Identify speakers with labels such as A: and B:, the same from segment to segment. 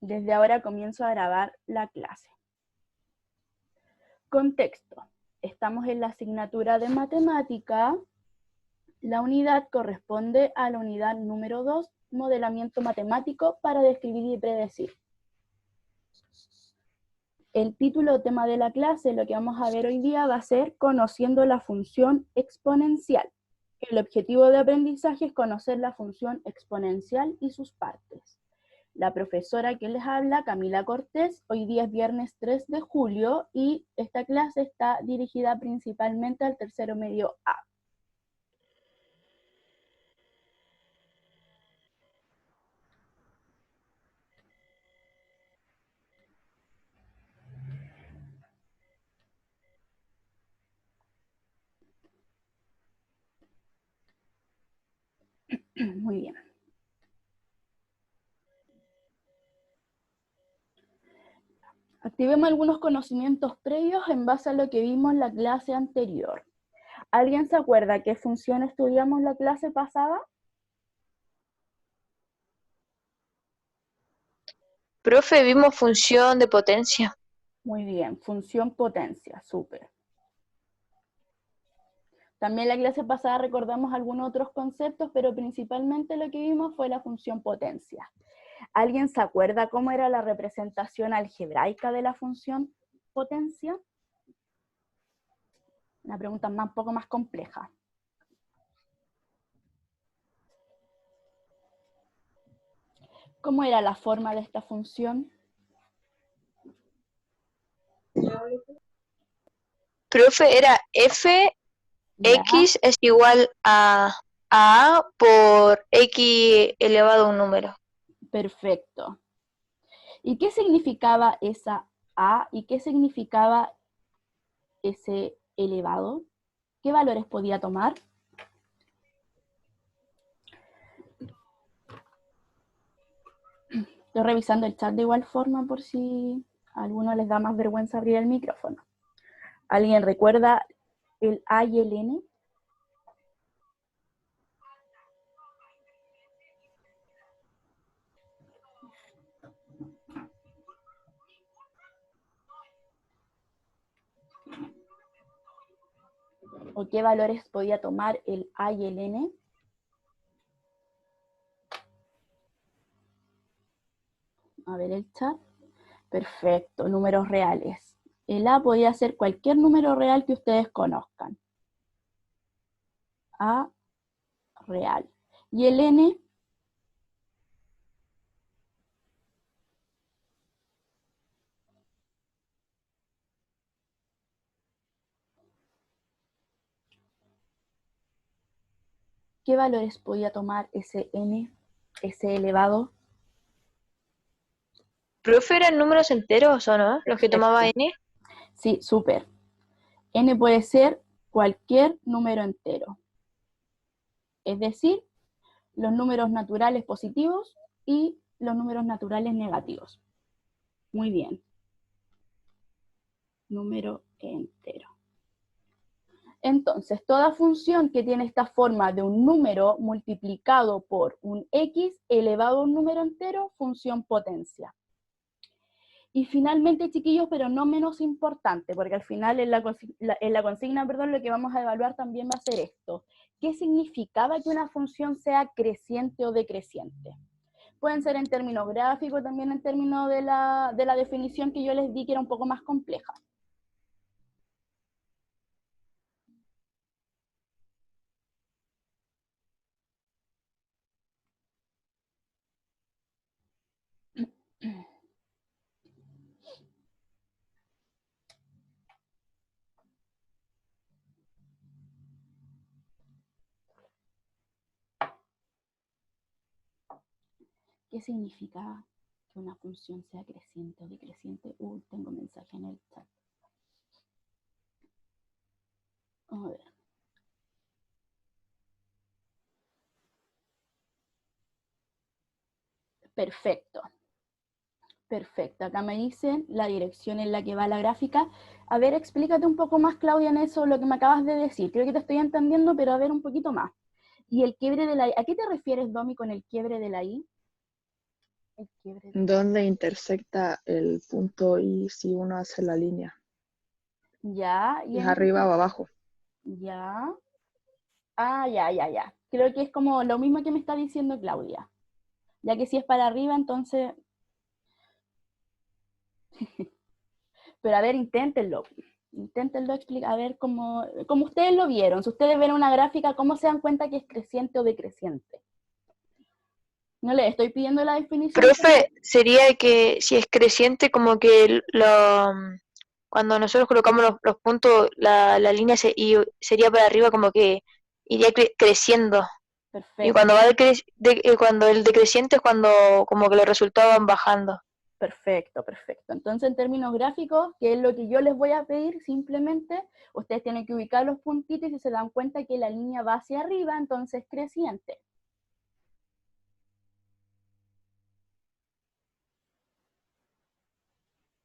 A: Desde ahora comienzo a grabar la clase. Contexto. Estamos en la asignatura de matemática. La unidad corresponde a la unidad número 2, modelamiento matemático para describir y predecir. El título o tema de la clase, lo que vamos a ver hoy día, va a ser conociendo la función exponencial. El objetivo de aprendizaje es conocer la función exponencial y sus partes. La profesora que les habla, Camila Cortés, hoy día es viernes 3 de julio y esta clase está dirigida principalmente al tercero medio A. Muy bien. Activemos algunos conocimientos previos en base a lo que vimos en la clase anterior. ¿Alguien se acuerda qué función estudiamos en la clase pasada?
B: Profe, vimos función de potencia.
A: Muy bien, función potencia, súper. También en la clase pasada recordamos algunos otros conceptos, pero principalmente lo que vimos fue la función potencia. ¿Alguien se acuerda cómo era la representación algebraica de la función potencia? Una pregunta un poco más compleja. ¿Cómo era la forma de esta función?
B: Profe, era f
A: Ya,
B: x es igual a por x elevado a un número.
A: perfecto. ¿Y qué significaba esa a y qué significaba ese elevado? ¿Qué valores podía tomar? Estoy revisando el chat de igual forma por si a alguno les da más vergüenza abrir el micrófono. ¿Alguien recuerda el A y el N? ¿O qué valores podía tomar el A y el N? A ver el chat. Perfecto, números reales. El A podía ser cualquier número real que ustedes conozcan. A real. ¿Y el N? ¿Qué valores podía tomar ese N, ese elevado?
B: Profe, ¿eran números enteros o no? Los que tomaba
A: Perfecto.
B: n.
A: Sí, súper. N puede ser cualquier número entero. Es decir, los números naturales positivos y los números naturales negativos. Muy bien. Número entero. Entonces, toda función que tiene esta forma de un número multiplicado por un x elevado a un número entero, función potencia. Y finalmente, chiquillos, pero no menos importante, porque al final en la consigna, lo que vamos a evaluar también va a ser esto. ¿Qué significaba que una función sea creciente o decreciente? Pueden ser en términos gráficos, también en términos de la definición que yo les di, que era un poco más compleja. ¿Qué significa que una función sea creciente o decreciente? Tengo mensaje en el chat. A ver. Perfecto. Perfecto. Acá me dicen la dirección en la que va la gráfica. A ver, explícate un poco más, Claudia, en eso, lo que me acabas de decir. Creo que te estoy entendiendo, pero a ver un poquito más. ¿Y el quiebre de la I? ¿A qué te refieres, Domi, con el quiebre de la I? El quiebre.
C: ¿Dónde intersecta el punto I si uno hace la línea?
A: Ya, y
C: ¿Es arriba o abajo?
A: ya. Ah, ya. Creo que es como lo mismo que me está diciendo Claudia. Ya que si es para arriba, entonces... Pero a ver, inténtenlo. Inténtenlo explicar, a ver cómo ustedes lo vieron. Si ustedes ven una gráfica, ¿cómo se dan cuenta que es creciente o decreciente? No le estoy pidiendo la definición.
B: Profe, sería que si es creciente, como que cuando nosotros colocamos los puntos, la línea sería para arriba, como que iría creciendo. Y
A: Perfecto,
B: cuando cuando el decreciente es cuando como que los resultados van bajando.
A: perfecto. Entonces, en términos gráficos, que es lo que yo les voy a pedir, simplemente, ustedes tienen que ubicar los puntitos y si se dan cuenta que la línea va hacia arriba, entonces creciente.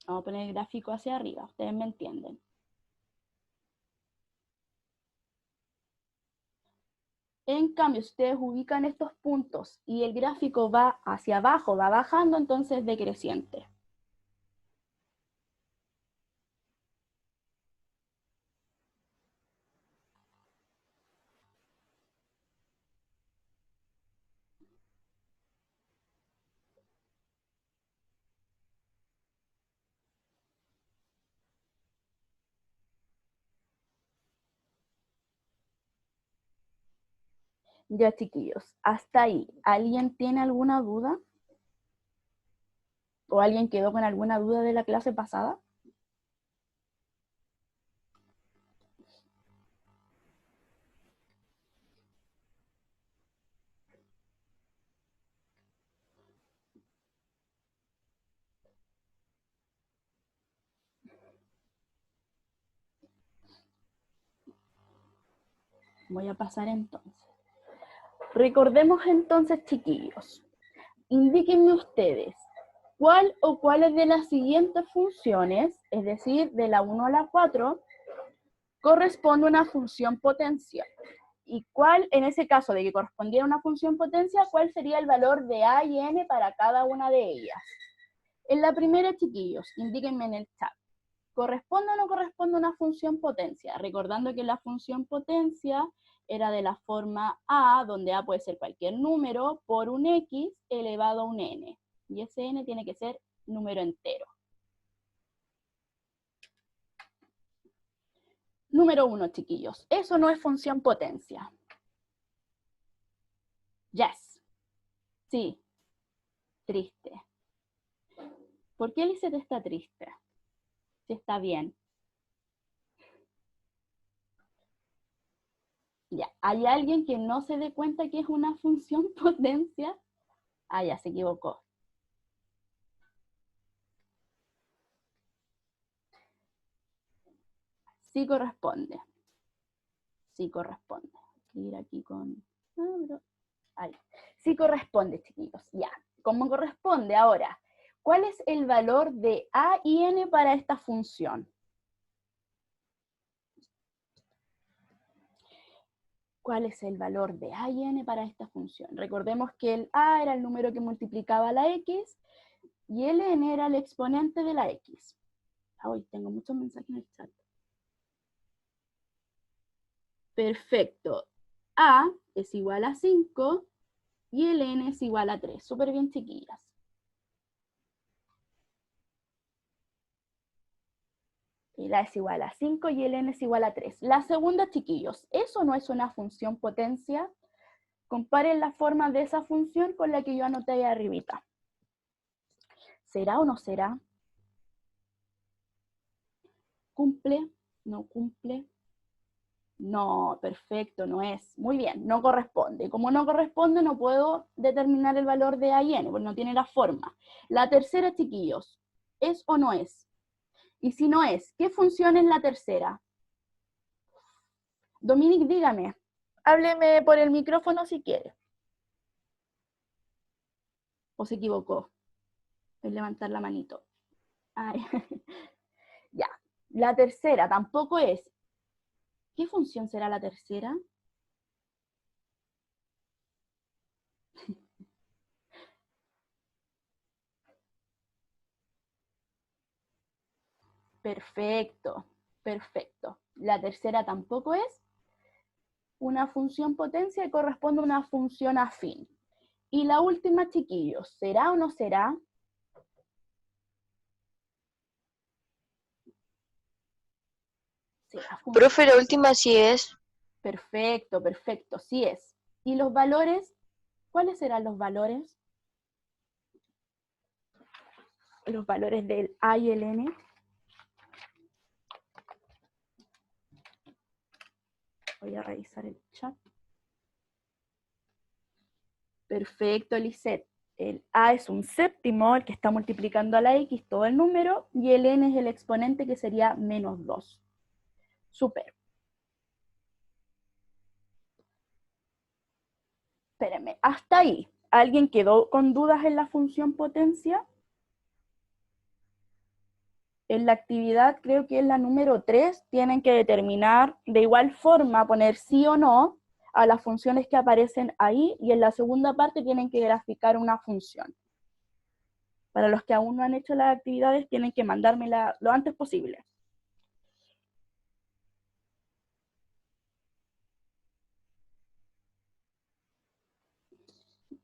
A: Vamos a poner el gráfico hacia arriba, ustedes me entienden. En cambio, si ustedes ubican estos puntos y el gráfico va hacia abajo, va bajando, entonces decreciente. Ya, chiquillos, hasta ahí. ¿Alguien tiene alguna duda? ¿O alguien quedó con alguna duda de la clase pasada? Voy a pasar entonces. Recordemos entonces, chiquillos, indíquenme ustedes cuál o cuáles de las siguientes funciones, es decir, de la 1 a la 4, corresponde a una función potencial. Y cuál, en ese caso de que correspondiera a una función potencia, cuál sería el valor de a y n para cada una de ellas. En la primera, chiquillos, indíquenme en el chat. ¿Corresponde o no corresponde a una función potencia? Recordando que la función potencia era de la forma a, donde a puede ser cualquier número, por un x elevado a un n. Y ese n tiene que ser número entero. Número 1, chiquillos. Eso no es función potencia. Yes. Sí. Triste. ¿Por qué Lisette está triste? Si está bien. Ya. ¿Hay alguien que no se dé cuenta que es una función potencia? Ah, ya, se equivocó. Sí corresponde. Sí corresponde. Hay que ir aquí con... Ahí. Sí corresponde, chiquillos. Ya. ¿Cómo corresponde? Ahora, ¿cuál es el valor de a y n para esta función? ¿Cuál es el valor de a y n para esta función? Recordemos que el a era el número que multiplicaba la x y el n era el exponente de la x. Hoy tengo muchos mensajes en el chat. Perfecto. A es igual a 5 y el n es igual a 3. Súper bien, chiquillas. El a es igual a 5 y el n es igual a 3. La segunda, chiquillos, ¿eso no es una función potencia? Comparen la forma de esa función con la que yo anoté ahí arribita. ¿Será o no será? ¿Cumple? ¿No cumple? No, perfecto, no es. Muy bien, no corresponde. Como no corresponde, no puedo determinar el valor de a y n, porque no tiene la forma. La tercera, chiquillos, ¿es o no es? Y si no es, ¿qué función es la tercera? Dominic, dígame. Hábleme por el micrófono si quiere. ¿O se equivocó? Es levantar la manito. Ay. Ya. La tercera tampoco es. ¿Qué función será la tercera? Perfecto, perfecto. La tercera tampoco es una función potencia y corresponde a una función afín. Y la última, chiquillos, ¿será o no será? ¿Será función?
B: Profe, la última sí es.
A: Perfecto, perfecto, sí es. ¿Y los valores? ¿Cuáles serán los valores? Los valores del A y el N. Voy a revisar el chat. Perfecto, Lisette. El A es un séptimo, el que está multiplicando a la X todo el número, y el N es el exponente que sería menos 2. Súper. Espérenme, hasta ahí. ¿Alguien quedó con dudas en la función potencia? En la actividad, creo que es la número 3, tienen que determinar de igual forma, poner sí o no a las funciones que aparecen ahí, y en la segunda parte tienen que graficar una función. Para los que aún no han hecho las actividades, tienen que mandármela lo antes posible.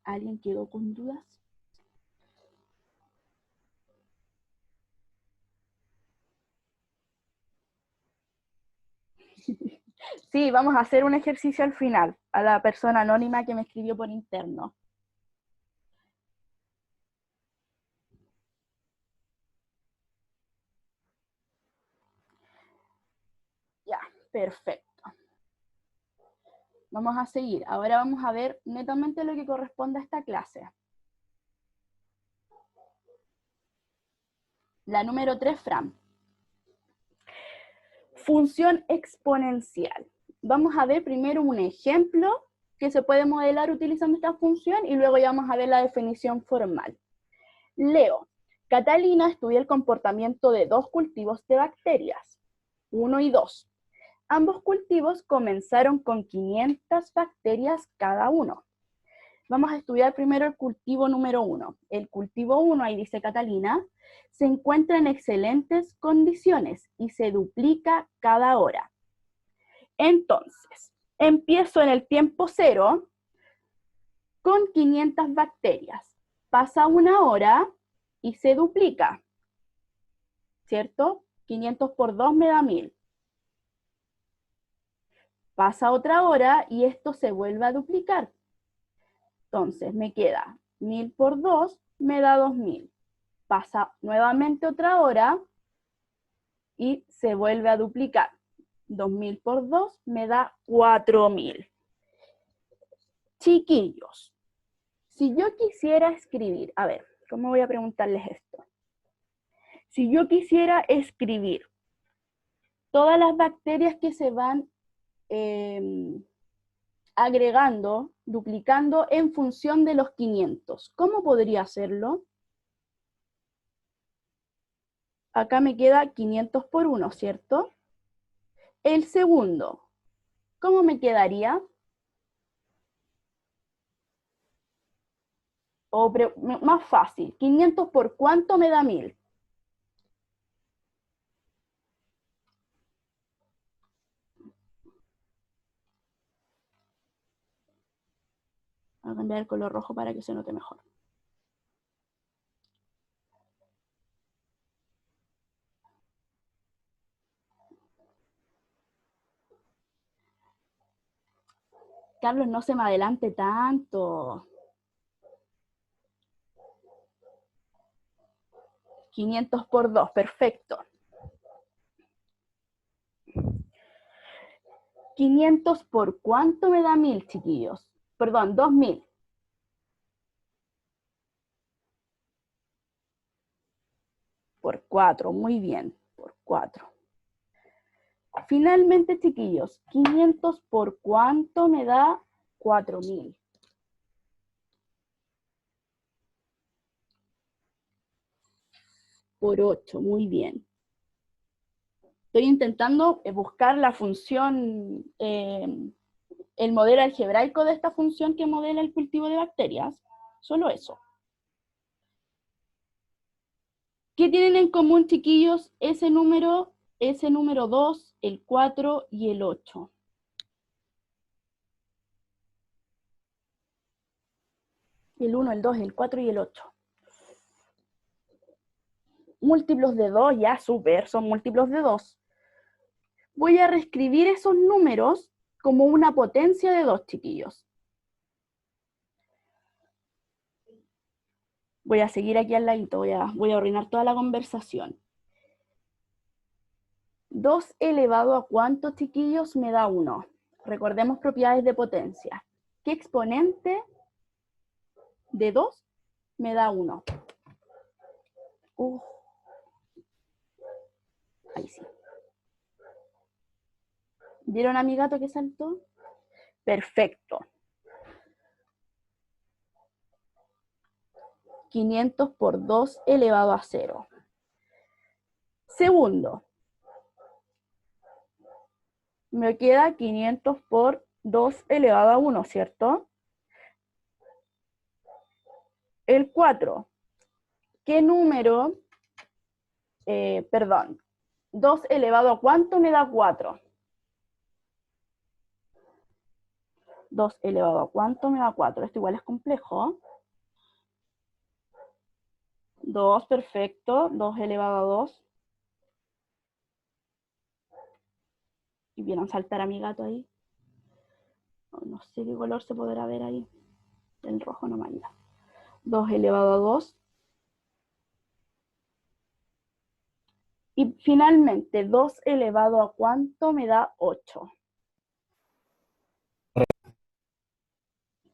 A: ¿Alguien quedó con dudas? Sí, vamos a hacer un ejercicio al final, a la persona anónima que me escribió por interno. Ya, perfecto. Vamos a seguir. Ahora vamos a ver netamente lo que corresponde a esta clase. La número 3, Fran. Función exponencial. Vamos a ver primero un ejemplo que se puede modelar utilizando esta función y luego ya vamos a ver la definición formal. Leo. Catalina estudia el comportamiento de dos cultivos de bacterias, 1 y 2. Ambos cultivos comenzaron con 500 bacterias cada uno. Vamos a estudiar primero el cultivo número 1. El cultivo 1, ahí dice Catalina, se encuentra en excelentes condiciones y se duplica cada hora. Entonces, empiezo en el tiempo 0 con 500 bacterias. Pasa una hora y se duplica, ¿cierto? 500 por 2 me da 1000. Pasa otra hora y esto se vuelve a duplicar. Entonces me queda 1000 por 2 me da 2000. Pasa nuevamente otra hora y se vuelve a duplicar. 2000 por 2 me da 4000. Chiquillos, si yo quisiera escribir, a ver, ¿cómo voy a preguntarles esto? Si yo quisiera escribir todas las bacterias que se van agregando, duplicando en función de los 500, ¿cómo podría hacerlo? Acá me queda 500 por 1, ¿cierto? El segundo, ¿cómo me quedaría? O más fácil, 500 por ¿cuánto me da 1000? Voy a cambiar el color rojo para que se note mejor. Carlos, no se me adelante tanto. 500 por 2, perfecto. 500 por ¿cuánto me da 1000, chiquillos? Perdón, 2000. Por 4, muy bien, por 4. Finalmente, chiquillos, 500 por ¿cuánto me da 4000? Por 8, muy bien. Estoy intentando buscar la función, el modelo algebraico de esta función que modela el cultivo de bacterias. Solo eso. ¿Qué tienen en común, chiquillos, ese número 2, el 4 y el 8? El 1, el 2, el 4 y el 8. Múltiplos de 2, ya, súper, son múltiplos de 2. Voy a reescribir esos números como una potencia de 2, chiquillos. Voy a seguir aquí al ladito, voy a arruinar toda la conversación. 2 elevado a ¿cuánto, chiquillos? Me da 1. Recordemos propiedades de potencia. ¿Qué exponente de 2 me da 1? Ahí sí. ¿Vieron a mi gato que saltó? Perfecto. 500 por 2 elevado a 0. Segundo, me queda 500 por 2 elevado a 1, ¿cierto? El 4. ¿Qué número? Perdón. 2 elevado a ¿cuánto me da 4? 2 elevado a ¿cuánto me da 4? Esto igual es complejo. 2, perfecto. 2 elevado a 2. ¿Y vieron saltar a mi gato ahí? No sé qué color se podrá ver ahí. El rojo no manda. 2 elevado a 2. Y finalmente, 2 elevado a ¿cuánto me da 8?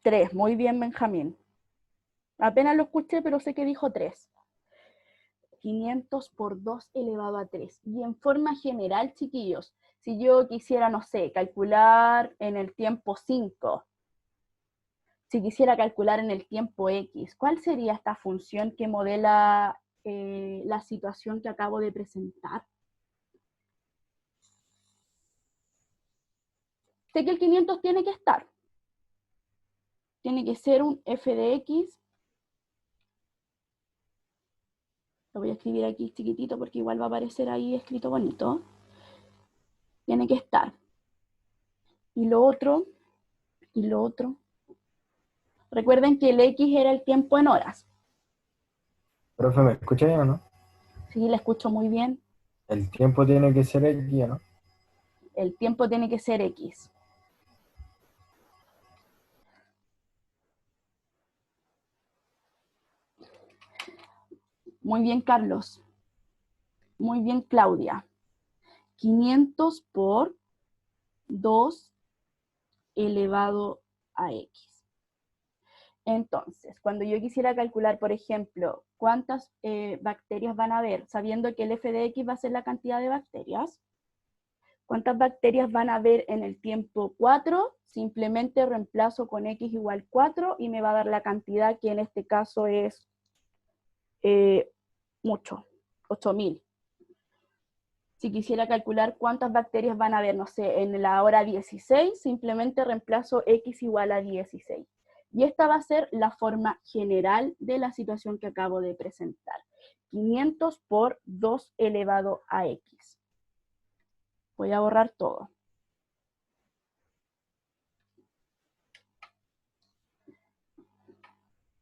A: 3, muy bien, Benjamín. Apenas lo escuché, pero sé que dijo 3. 500 por 2 elevado a 3. Y en forma general, chiquillos, si yo quisiera, no sé, calcular en el tiempo 5, si quisiera calcular en el tiempo X, ¿cuál sería esta función que modela la situación que acabo de presentar? Sé que el 500 tiene que estar. Tiene que ser un f de x. Lo voy a escribir aquí chiquitito porque igual va a aparecer ahí escrito bonito. Tiene que estar. Y lo otro. Recuerden que el x era el tiempo en horas.
D: Profe, ¿me escucha bien o no?
A: Sí, la escucho muy bien.
D: El tiempo tiene que ser X, ¿o no?
A: El tiempo tiene que ser x. Muy bien, Carlos. Muy bien, Claudia. 500 por 2 elevado a x. Entonces, cuando yo quisiera calcular, por ejemplo, cuántas bacterias van a haber, sabiendo que el f de x va a ser la cantidad de bacterias, ¿cuántas bacterias van a haber en el tiempo 4? Simplemente reemplazo con x igual 4 y me va a dar la cantidad que en este caso es mucho, 8000. Si quisiera calcular cuántas bacterias van a haber, no sé, en la hora 16, simplemente reemplazo x igual a 16. Y esta va a ser la forma general de la situación que acabo de presentar. 500 por 2 elevado a x. Voy a borrar todo.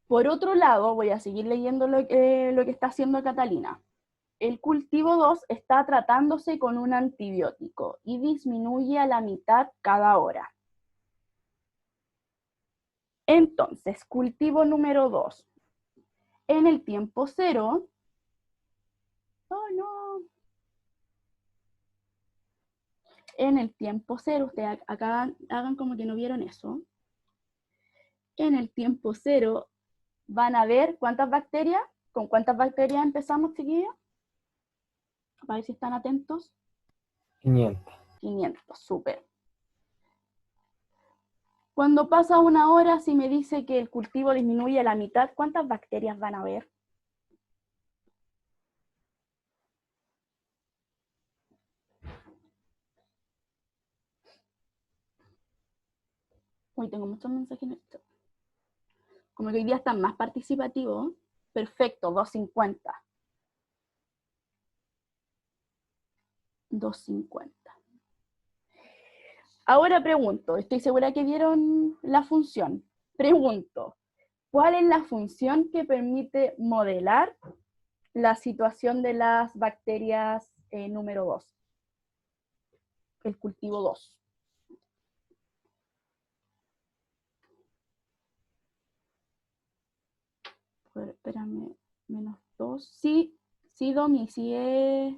A: Por otro lado, voy a seguir leyendo lo que está haciendo Catalina. El cultivo 2 está tratándose con un antibiótico y disminuye a la mitad cada hora. Entonces, cultivo número 2. En el tiempo 0, oh no, en el tiempo 0, ustedes acá hagan como que no vieron eso. En el tiempo 0 van a ver cuántas bacterias, ¿con cuántas bacterias empezamos, chiquillos? Para ver si están atentos.
D: 500.
A: 500, súper. Cuando pasa una hora, si me dice que el cultivo disminuye a la mitad, ¿cuántas bacterias van a ver? Uy, tengo muchos mensajes en esto. Como que hoy día están más participativos. Perfecto, 250. 250. Ahora pregunto, estoy segura que vieron la función. Pregunto, ¿cuál es la función que permite modelar la situación de las bacterias número 2? El cultivo 2. Espérame, menos 2. Sí, sí, Domi, sí es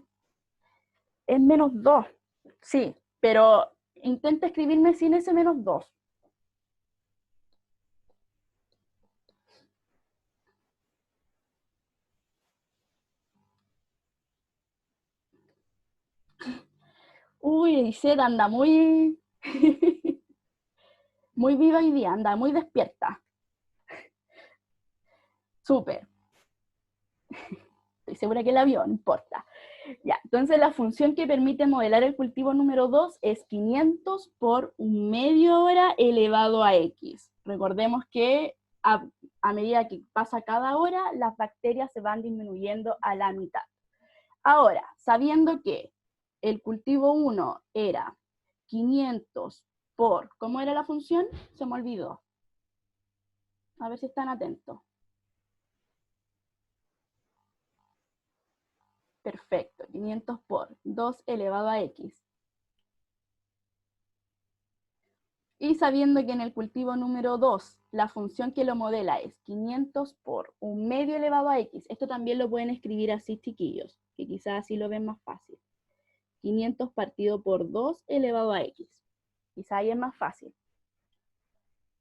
A: menos 2. Sí, pero intenta escribirme sin ese menos 2. Uy, Lisette anda muy, muy viva hoy día, anda muy despierta. Súper. Estoy segura que la vio, no importa. Ya, entonces la función que permite modelar el cultivo número 2 es 500 por un medio hora elevado a x. Recordemos que a medida que pasa cada hora, las bacterias se van disminuyendo a la mitad. Ahora, sabiendo que el cultivo 1 era 500 por, ¿cómo era la función? Se me olvidó. A ver si están atentos. Perfecto, 500 por 2 elevado a x. Y sabiendo que en el cultivo número 2, la función que lo modela es 500 por un medio elevado a x. Esto también lo pueden escribir así, chiquillos, que quizás así lo ven más fácil. 500 partido por 2 elevado a x. Quizás ahí es más fácil.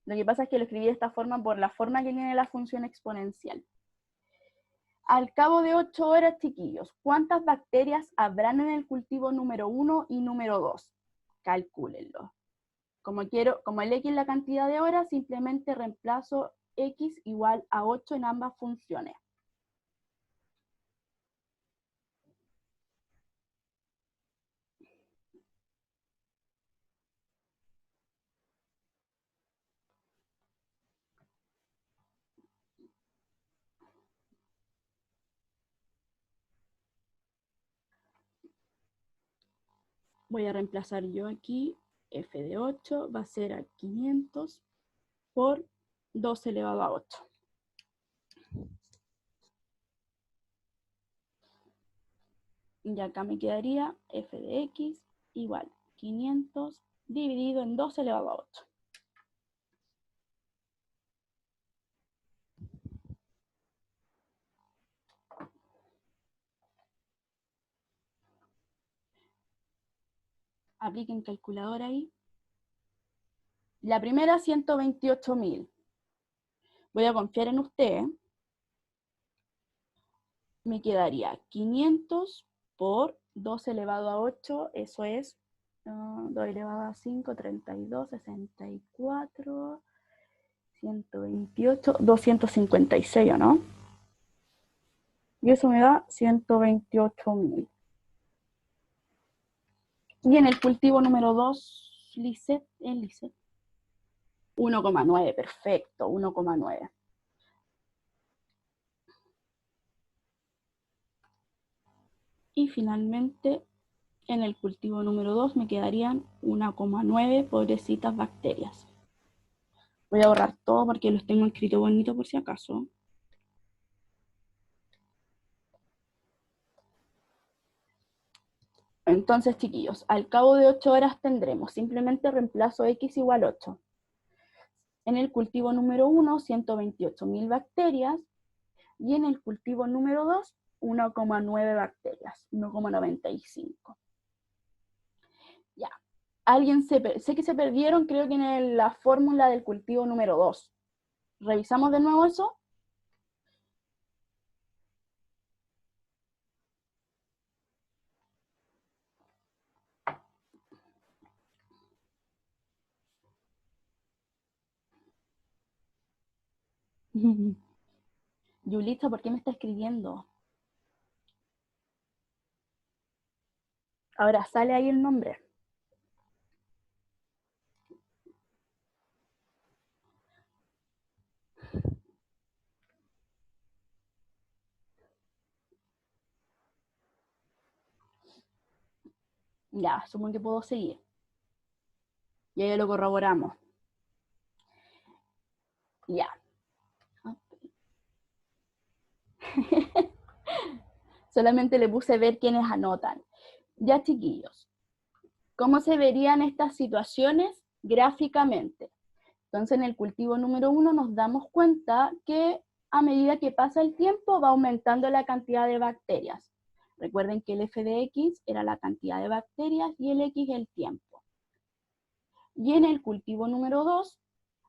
A: Lo que pasa es que lo escribí de esta forma por la forma que tiene la función exponencial. Al cabo de 8 horas, chiquillos, ¿cuántas bacterias habrán en el cultivo número 1 y número 2? Calcúlenlo. Como el x es la cantidad de horas, simplemente reemplazo x igual a 8 en ambas funciones. Voy a reemplazar yo aquí, f de 8 va a ser a 500 por 2 elevado a 8. Y acá me quedaría f de x igual 500 dividido en 2 elevado a 8. Apliquen calculadora ahí. La primera, 128.000. Voy a confiar en usted. Me quedaría 500 por 2 elevado a 8, eso es 2 elevado a 5, 32, 64, 128, 256, ¿o no? Y eso me da 128.000. Y en el cultivo número 2, Lisette, 1,9, perfecto, 1,9. Y finalmente, en el cultivo número 2 me quedarían 1,9 pobrecitas bacterias. Voy a borrar todo porque los tengo escrito bonito por si acaso. Entonces, chiquillos, al cabo de 8 horas tendremos, simplemente reemplazo x igual 8. En el cultivo número 1, 128.000 bacterias, y en el cultivo número 2, 1,9 bacterias, 1,95. Ya. Sé que se perdieron, creo que en la fórmula del cultivo número 2. ¿Revisamos de nuevo eso? Yulitza, ¿por qué me está escribiendo? Ahora sale ahí el nombre. Ya, asumo que puedo seguir. Y ahí lo corroboramos. Ya. Solamente le puse ver quiénes anotan. Ya, chiquillos. ¿Cómo se verían estas situaciones gráficamente? Entonces, en el cultivo número 1 nos damos cuenta que a medida que pasa el tiempo va aumentando la cantidad de bacterias. Recuerden que el f de x era la cantidad de bacterias y el x el tiempo. Y en el cultivo número 2,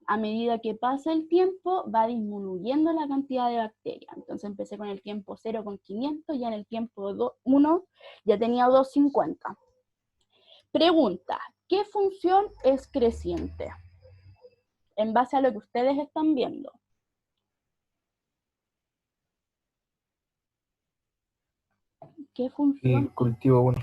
A: a medida que pasa el tiempo, va disminuyendo la cantidad de bacterias. Entonces empecé con el tiempo 0 con 500, ya en el tiempo 1 ya tenía 250. Pregunta, ¿qué función es creciente? En base a lo que ustedes están viendo. ¿Qué función?
D: El cultivo 1.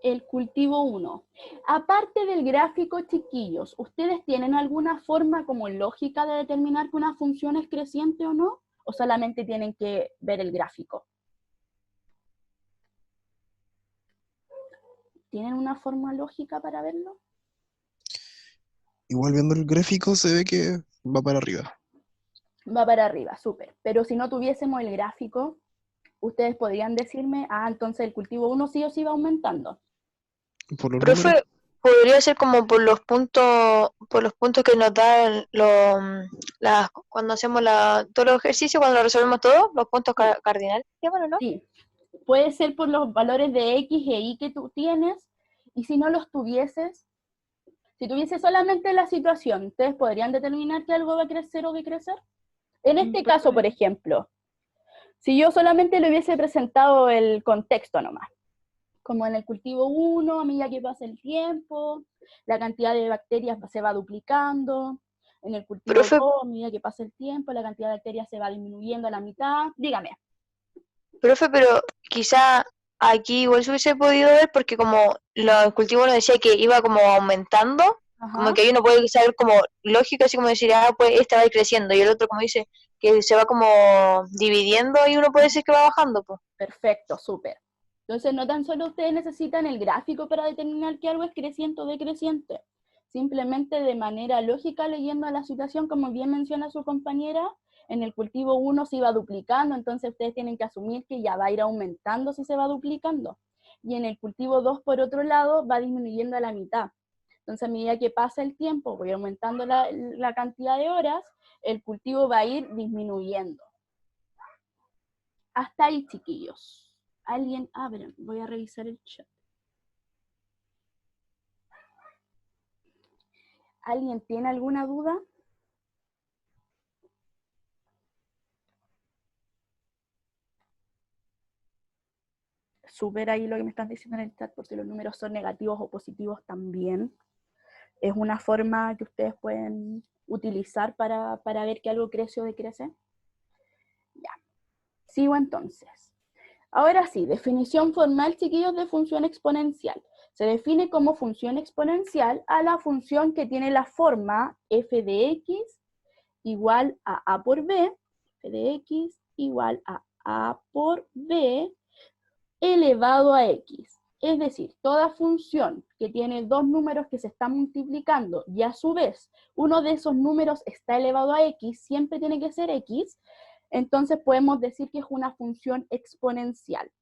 A: El cultivo 1. Aparte del gráfico, chiquillos, ¿ustedes tienen alguna forma como lógica de determinar que una función es creciente o no? ¿O solamente tienen que ver el gráfico? ¿Tienen una forma lógica para verlo?
E: Igual viendo el gráfico se ve que va para arriba.
A: Va para arriba, súper. Pero si no tuviésemos el gráfico, ustedes podrían decirme, entonces el cultivo 1 sí o sí va aumentando.
E: Por los números,
B: Profe, podría ser como por los puntos que nos dan cuando hacemos todos los ejercicios, cuando lo resolvemos todos, los puntos cardinales, llaman, ¿no?
A: Sí, puede ser por los valores de X e Y que tú tienes, y si no los tuvieses, si tuviese solamente la situación, ¿ustedes podrían determinar que algo va a crecer o decrecer? En este caso, por ejemplo, si yo solamente le hubiese presentado el contexto nomás, como en el cultivo 1, a medida que pasa el tiempo, la cantidad de bacterias se va duplicando, en el cultivo
B: Profe,
A: 2, a medida que pasa el tiempo, la cantidad de bacterias se va disminuyendo a la mitad. Dígame.
B: profe, pero quizá aquí igual se hubiese podido ver porque como el cultivo nos decía que iba como aumentando, como
A: Ajá.
B: que ahí uno puede saber como lógica, así como decir, pues esta va a ir creciendo, y el otro como dice que se va como dividiendo y uno puede decir que va bajando, pues.
A: Perfecto, súper. Entonces, no tan solo ustedes necesitan el gráfico para determinar que algo es creciente o decreciente, simplemente de manera lógica, leyendo la situación, como bien menciona su compañera, en el cultivo 1 se iba duplicando, entonces ustedes tienen que asumir que ya va a ir aumentando si se va duplicando. Y en el cultivo 2, por otro lado, va disminuyendo a la mitad. Entonces, a medida que pasa el tiempo, voy aumentando la cantidad de horas, el cultivo va a ir disminuyendo. Hasta ahí, chiquillos. Alguien, pero voy a revisar el chat. ¿Alguien tiene alguna duda? Súper ahí lo que me están diciendo en el chat, por si los números son negativos o positivos también. Es una forma que ustedes pueden utilizar para ver que algo crece o decrece. Ya. Sigo entonces. Ahora sí, definición formal, chiquillos, de función exponencial. Se define como función exponencial a la función que tiene la forma f de x igual a por b, f de x igual a por b elevado a x. Es decir, toda función que tiene dos números que se están multiplicando y a su vez uno de esos números está elevado a x, siempre tiene que ser x, entonces podemos decir que es una función exponencial.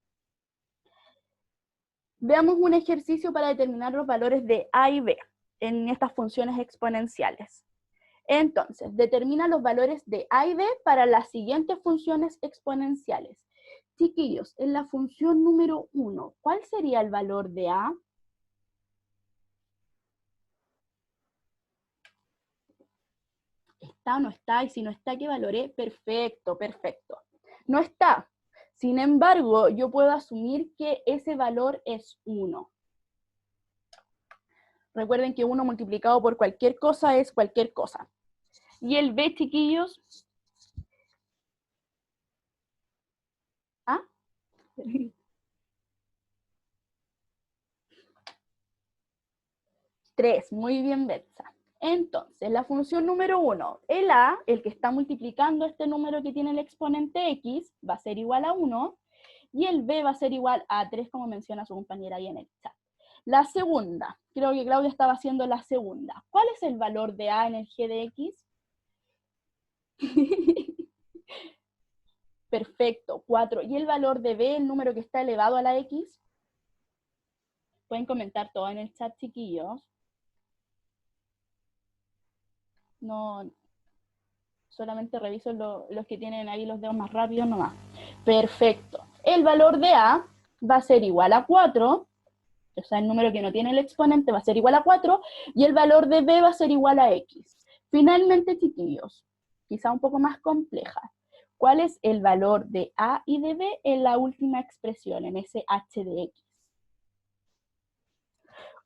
A: Veamos un ejercicio para determinar los valores de a y b en estas funciones exponenciales. Entonces, determina los valores de a y b para las siguientes funciones exponenciales. Chiquillos, en la función número 1, ¿cuál sería el valor de a? ¿Está o no está? Y si no está, ¿qué valoré? Perfecto, perfecto. No está. Sin embargo, yo puedo asumir que ese valor es 1. Recuerden que 1 multiplicado por cualquier cosa es cualquier cosa. Y el b, chiquillos... ¿Ah? 3, muy bien, Betsa. Entonces, la función número 1, el a, el que está multiplicando este número que tiene el exponente x, va a ser igual a 1, y el b va a ser igual a 3, como menciona su compañera ahí en el chat. La segunda, creo que Claudia estaba haciendo la segunda. ¿Cuál es el valor de A en el G de X? Perfecto, 4. ¿Y el valor de B, el número que está elevado a la X? Pueden comentar todo en el chat, chiquillos. No, solamente reviso los que tienen ahí los dedos más rápidos nomás. Perfecto. El valor de A va a ser igual a 4, o sea, el número que no tiene el exponente va a ser igual a 4, y el valor de B va a ser igual a X. Finalmente, chiquillos, quizá un poco más compleja. ¿Cuál es el valor de A y de B en la última expresión, en ese H de X?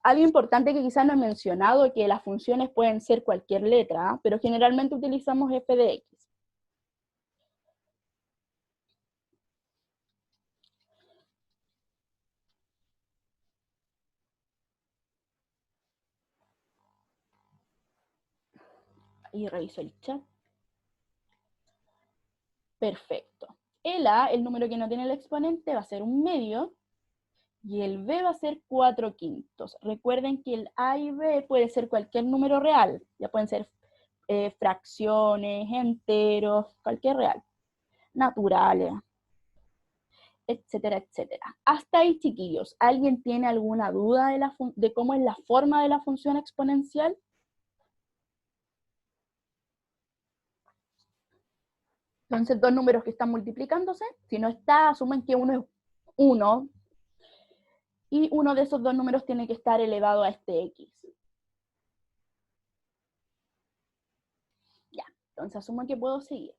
A: Algo importante que quizás no he mencionado, que las funciones pueden ser cualquier letra, pero generalmente utilizamos f de x. Y reviso el chat. Perfecto. El A, el número que no tiene el exponente, va a ser un medio, y el B va a ser 4/5. Recuerden que el A y B puede ser cualquier número real, ya pueden ser fracciones, enteros, cualquier real, naturales, etcétera, etcétera. Hasta ahí, chiquillos, ¿alguien tiene alguna duda de cómo es la forma de la función exponencial? Entonces, dos números que están multiplicándose, si no está, asumen que uno es 1, y uno de esos dos números tiene que estar elevado a este x. Ya, entonces asumo que puedo seguir.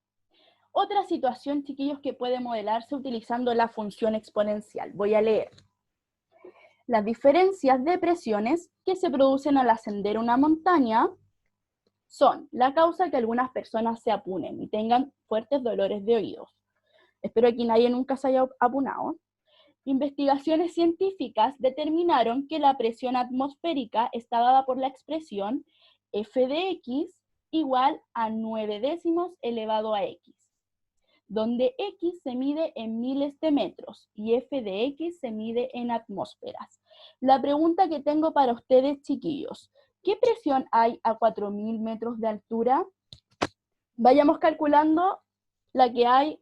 A: Otra situación, chiquillos, que puede modelarse utilizando la función exponencial. Voy a leer. Las diferencias de presiones que se producen al ascender una montaña son la causa que algunas personas se apunen y tengan fuertes dolores de oídos. Espero que nadie nunca se haya apunado. Investigaciones científicas determinaron que la presión atmosférica está dada por la expresión f de x igual a 9/10 elevado a x, donde x se mide en miles de metros y f de x se mide en atmósferas. La pregunta que tengo para ustedes, chiquillos, ¿qué presión hay a 4.000 metros de altura? Vayamos calculando la que hay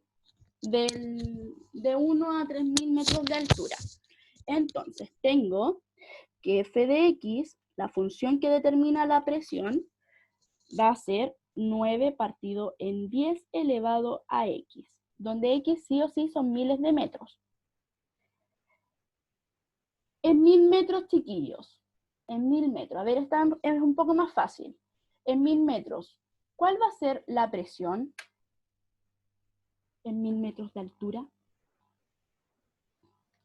A: de 1 a 3.000 metros de altura. Entonces, tengo que f de x, la función que determina la presión, va a ser 9 partido en 10 elevado a x, donde x sí o sí son miles de metros. En 1.000 metros, chiquillos, en 1.000 metros, a ver, es un poco más fácil. En 1.000 metros, ¿cuál va a ser la presión en 1.000 metros de altura?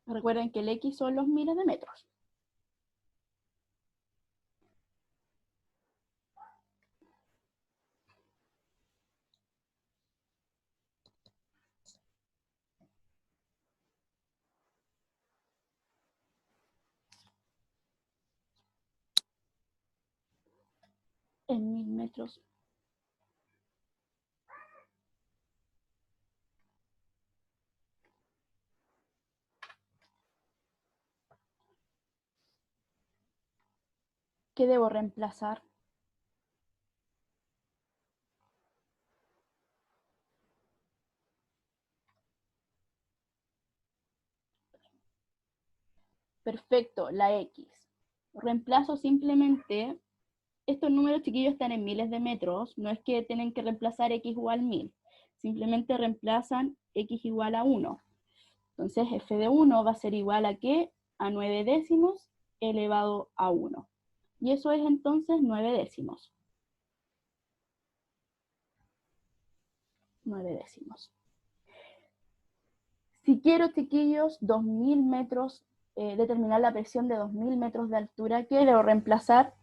A: Recuerden que el x son los miles de metros. En 1.000 metros. ¿Qué debo reemplazar? Perfecto, la x. Reemplazo simplemente, estos números, chiquillos, están en miles de metros, no es que tienen que reemplazar x igual 1.000, simplemente reemplazan x igual a 1. Entonces f de 1 va a ser igual a ¿qué? A 9/10 elevado a 1. Y eso es entonces 9/10. 9/10. Si quiero, chiquillos, 2.000 metros, determinar la presión de 2.000 metros de altura, ¿qué debo reemplazar?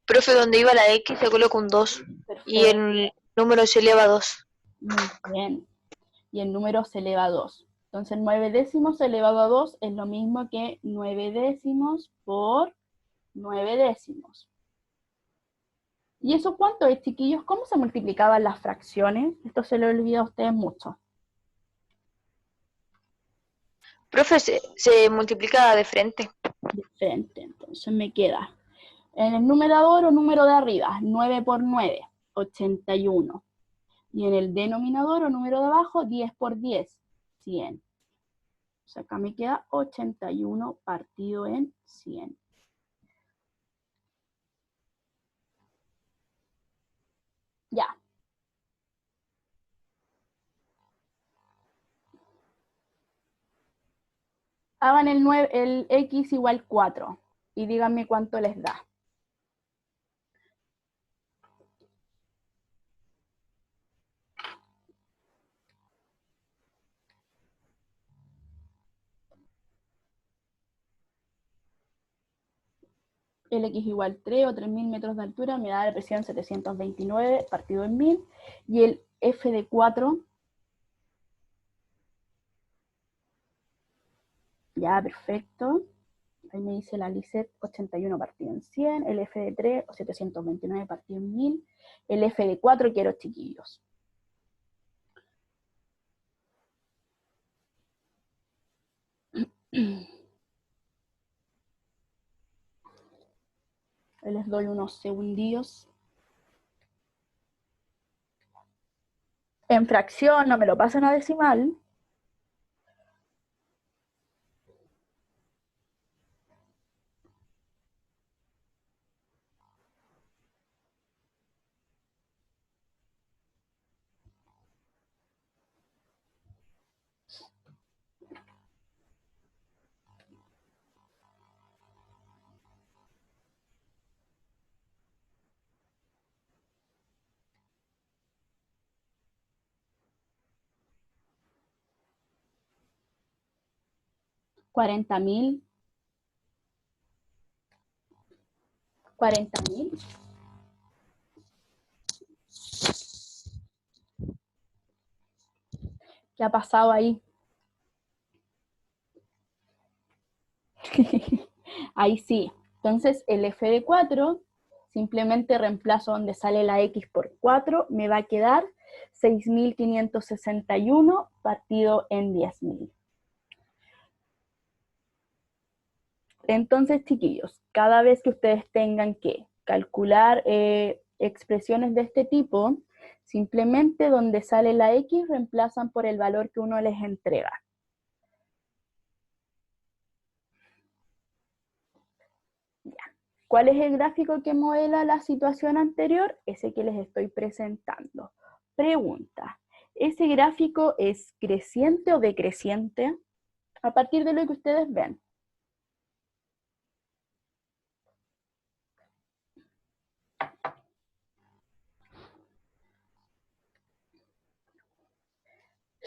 B: Profe, donde iba la X se coloca un 2 y
A: Perfecto.
B: el número se eleva a 2.
A: Muy bien. Y el número se eleva a 2. Entonces 9/10 elevado a 2 es lo mismo que 9/10 por 9 décimos. ¿Y eso cuánto es, chiquillos? ¿Cómo se multiplicaban las fracciones? Esto se lo olvida a ustedes mucho.
B: Profe, se multiplica de frente.
A: De frente, entonces me queda en el numerador o número de arriba, 9 por 9, 81. Y en el denominador o número de abajo, 10 por 10, 100. O sea, acá me queda 81 partido en 100. Ya. Hagan el x igual 4 y díganme cuánto les da. El x igual 3 o 3000 metros de altura me da la presión 729 partido en 1000. Y el f de 4, ya, perfecto. Ahí me dice la Lisette 81 partido en 100. El f de 3 o 729 partido en 1000. El f de 4 quiero, chiquillos. Les doy unos segundillos. En fracción, no me lo pasen a decimal. $40.000. $40.000. ¿Qué ha pasado ahí? Ahí sí. Entonces el f de 4, simplemente reemplazo donde sale la x por 4, me va a quedar 6.561 partido en 10.000. Entonces, chiquillos, cada vez que ustedes tengan que calcular expresiones de este tipo, simplemente donde sale la x reemplazan por el valor que uno les entrega. Ya. ¿Cuál es el gráfico que modela la situación anterior? Ese que les estoy presentando. Pregunta, ¿ese gráfico es creciente o decreciente? A partir de lo que ustedes ven.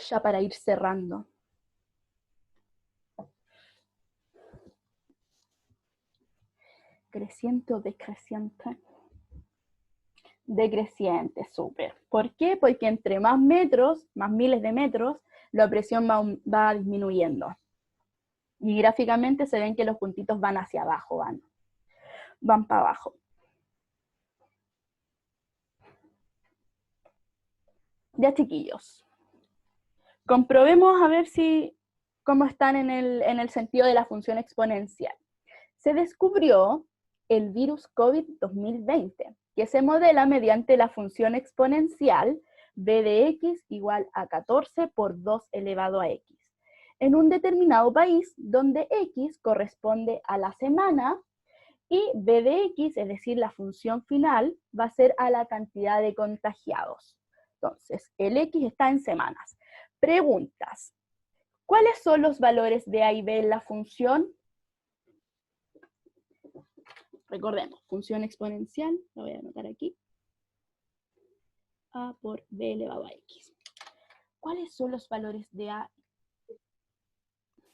A: Ya para ir cerrando. ¿Creciente o decreciente? Decreciente, súper. ¿Por qué? Porque entre más metros, más miles de metros, la presión va disminuyendo. Y gráficamente se ven que los puntitos van hacia abajo, van para abajo. Ya, chiquillos. Comprobemos a ver cómo están en el sentido de la función exponencial. Se descubrió el virus COVID 2020, que se modela mediante la función exponencial b de x igual a 14 por 2 elevado a x, en un determinado país donde x corresponde a la semana y b de x, es decir, la función final, va a ser a la cantidad de contagiados. Entonces, el x está en semanas. Preguntas. ¿Cuáles son los valores de a y b en la función? Recordemos, función exponencial, lo voy a anotar aquí. A por b elevado a x. ¿Cuáles son los valores de a?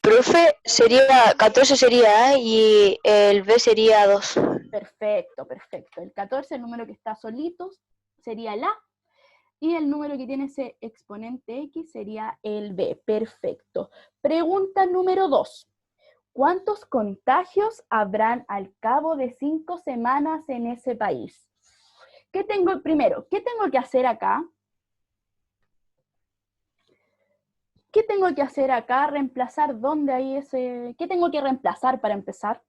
B: Profe, 14 sería A y el B sería 2.
A: Perfecto, perfecto. El 14, el número que está solito, sería el A. Y el número que tiene ese exponente x sería el b. Perfecto. Pregunta número 2. ¿Cuántos contagios habrán al cabo de 5 semanas en ese país? ¿Qué tengo primero? ¿Qué tengo que hacer acá? ¿Qué tengo que hacer acá? ¿Reemplazar dónde hay ese? ¿Qué tengo que reemplazar para empezar?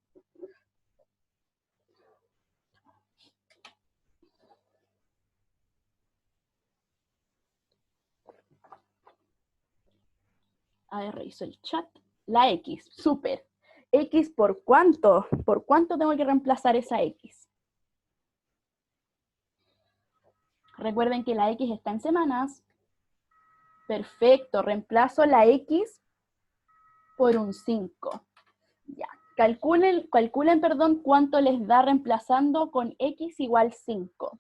A: A ver, reviso el chat. La X, súper. X, ¿por cuánto? ¿Por cuánto tengo que reemplazar esa X? Recuerden que la X está en semanas. Perfecto, reemplazo la X por un 5. Ya. Calculen, perdón, cuánto les da reemplazando con X igual 5.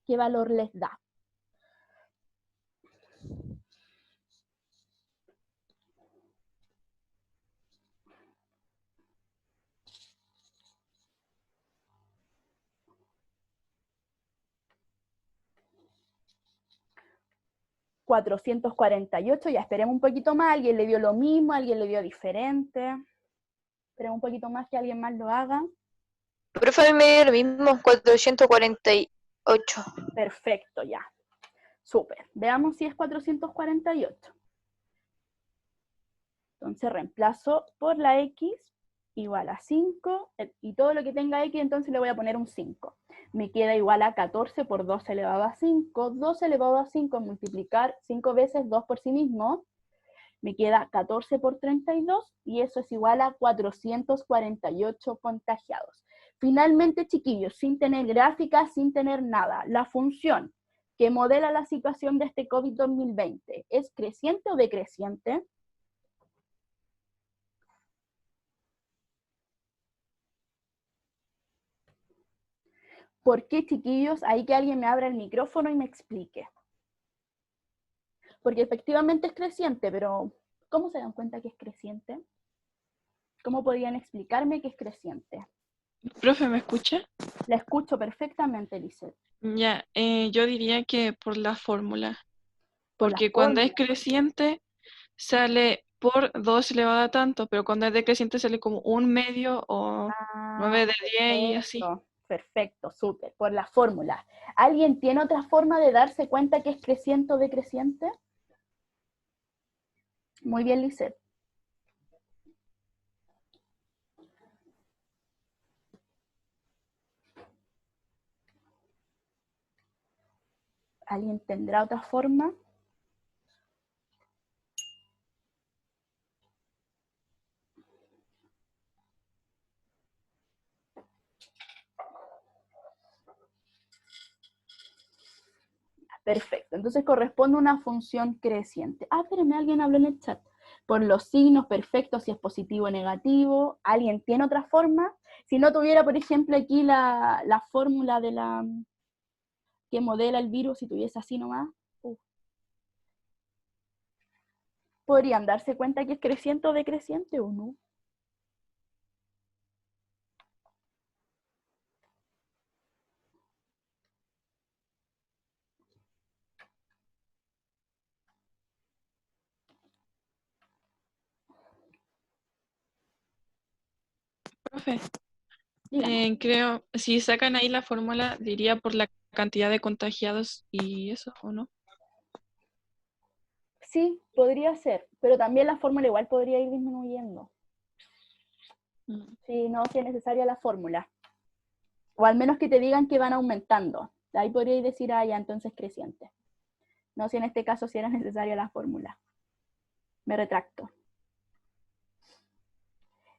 A: ¿Qué valor les da? $448, ya esperemos un poquito más, alguien le dio lo mismo, alguien le dio diferente. Esperemos un poquito más que alguien más lo haga.
B: Profe, a mí me dio lo mismo, 448.
A: Perfecto, ya. Súper. Veamos si es 448. Entonces reemplazo por la X igual a 5, y todo lo que tenga X entonces le voy a poner un 5. Me queda igual a 14 por 2 elevado a 5. 2 elevado a 5, multiplicar 5 veces 2 por sí mismo, me queda 14 por 32, y eso es igual a 448 contagiados. Finalmente, chiquillos, sin tener gráfica, sin tener nada, la función que modela la situación de este COVID-2020, ¿es creciente o decreciente? ¿Por qué, chiquillos? Ahí que alguien me abra el micrófono y me explique. Porque efectivamente es creciente, pero ¿cómo se dan cuenta que es creciente? ¿Cómo podrían explicarme que es creciente?
F: Profe, ¿me escucha?
A: La escucho perfectamente, Lizeth.
F: Ya, yo diría que por la fórmula,
A: Por la
F: porque cuando es
A: fórmula.
F: creciente sale por 2 elevado a tanto, pero cuando es decreciente sale como 1/2 o 9 de 10 y así.
A: Perfecto, perfecto, súper, por la fórmula. ¿Alguien tiene otra forma de darse cuenta que es creciente o decreciente? Muy bien, Lizeth. ¿Alguien tendrá otra forma? Perfecto, entonces corresponde a una función creciente. Ah, espérenme, alguien habló en el chat. Por los signos, perfecto, si es positivo o negativo. ¿Alguien tiene otra forma? Si no tuviera, por ejemplo, aquí la fórmula de la que modela el virus, si tuviese así nomás, ¿podrían darse cuenta que es creciente o decreciente o no?
F: Profe,
A: Dígame.
F: creo, si sacan ahí la fórmula, diría por la cantidad de contagiados y eso, ¿o no?
A: Sí, podría ser, pero también la fórmula igual podría ir disminuyendo.
F: Mm.
A: Si no, si es necesaria la fórmula. O al menos que te digan que van aumentando. Ahí podríais decir, ah, ya, entonces creciente. No, si en este caso sí era necesaria la fórmula. Me retracto.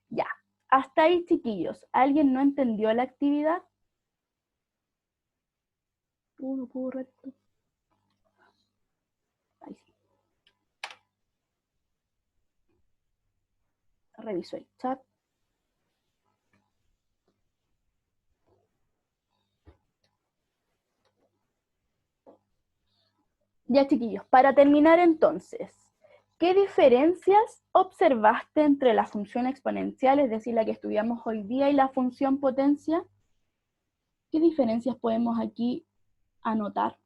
A: Ya. Hasta ahí, chiquillos. ¿Alguien no entendió la actividad? No puedo borrar esto. Ahí sí. Reviso el chat. Ya, chiquillos, para terminar entonces, ¿qué diferencias observaste entre la función exponencial, es decir, la que estudiamos hoy día, y la función potencia? ¿Qué diferencias podemos aquí anotar?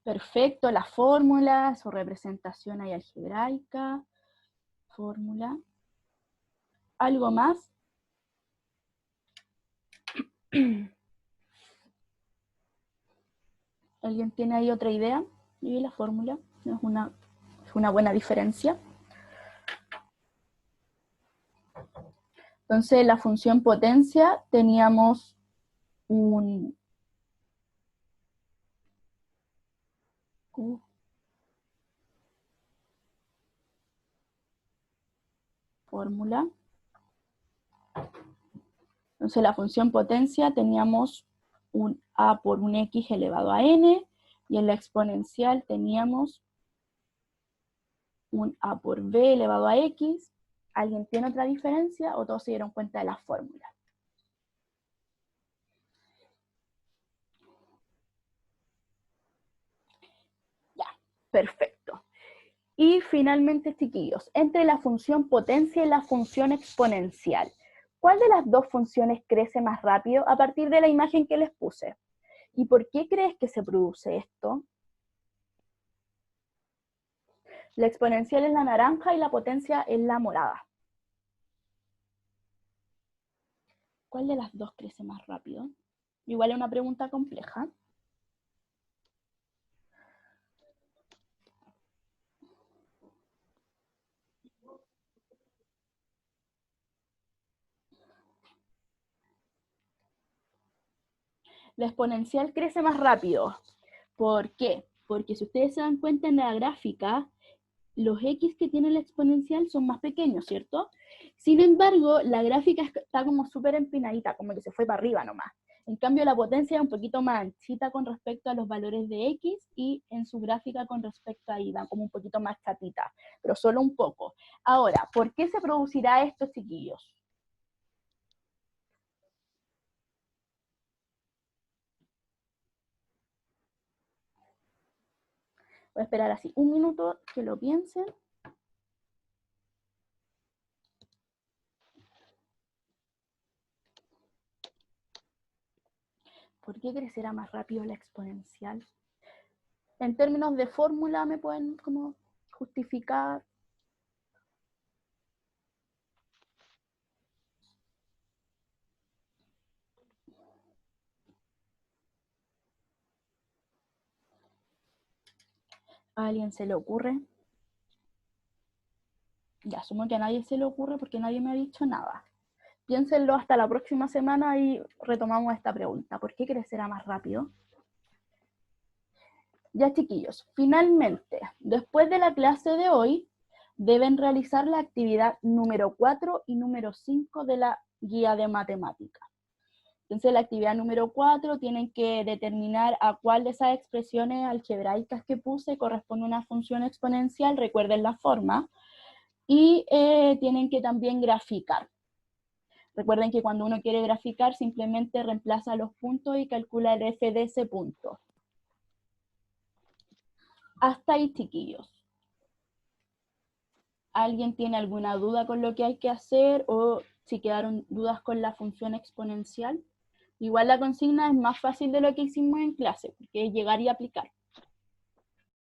A: Perfecto, la fórmula, su representación ahí algebraica, fórmula. ¿Algo más? ¿Alguien tiene ahí otra idea? ¿Y la fórmula? Es una buena diferencia. Entonces, la función potencia teníamos un... fórmula. Entonces, la función potencia teníamos un a por un x elevado a n, y en la exponencial teníamos un a por b elevado a x. ¿Alguien tiene otra diferencia o todos se dieron cuenta de la fórmula? Ya, perfecto. Y finalmente, chiquillos, entre la función potencia y la función exponencial, ¿cuál de las dos funciones crece más rápido a partir de la imagen que les puse? ¿Y por qué crees que se produce esto? La exponencial es la naranja y la potencia es la morada. ¿Cuál de las dos crece más rápido? Igual es una pregunta compleja. La exponencial crece más rápido. ¿Por qué? Porque si ustedes se dan cuenta en la gráfica, los x que tiene la exponencial son más pequeños, ¿cierto? Sin embargo, la gráfica está como súper empinadita, como que se fue para arriba nomás. En cambio, la potencia es un poquito más anchita con respecto a los valores de x, y en su gráfica con respecto a y va como un poquito más chatita, pero solo un poco. Ahora, ¿por qué se producirá esto, chiquillos? Voy a esperar así un minuto que lo piensen. ¿Por qué crecerá más rápido la exponencial? En términos de fórmula, ¿me pueden como justificar? ¿A alguien se le ocurre? Ya asumo que a nadie se le ocurre porque nadie me ha dicho nada. Piénsenlo hasta la próxima semana y retomamos esta pregunta. ¿Por qué crecerá más rápido? Ya, chiquillos, finalmente, después de la clase de hoy, deben realizar la actividad número 4 y número 5 de la guía de matemática. Entonces, la actividad número 4 tienen que determinar a cuál de esas expresiones algebraicas que puse corresponde a una función exponencial, recuerden la forma, y tienen que también graficar. Recuerden que cuando uno quiere graficar, simplemente reemplaza los puntos y calcula el f de ese punto. Hasta ahí, chiquillos. ¿Alguien tiene alguna duda con lo que hay que hacer o si quedaron dudas con la función exponencial? Igual la consigna es más fácil de lo que hicimos en clase, porque es llegar y aplicar.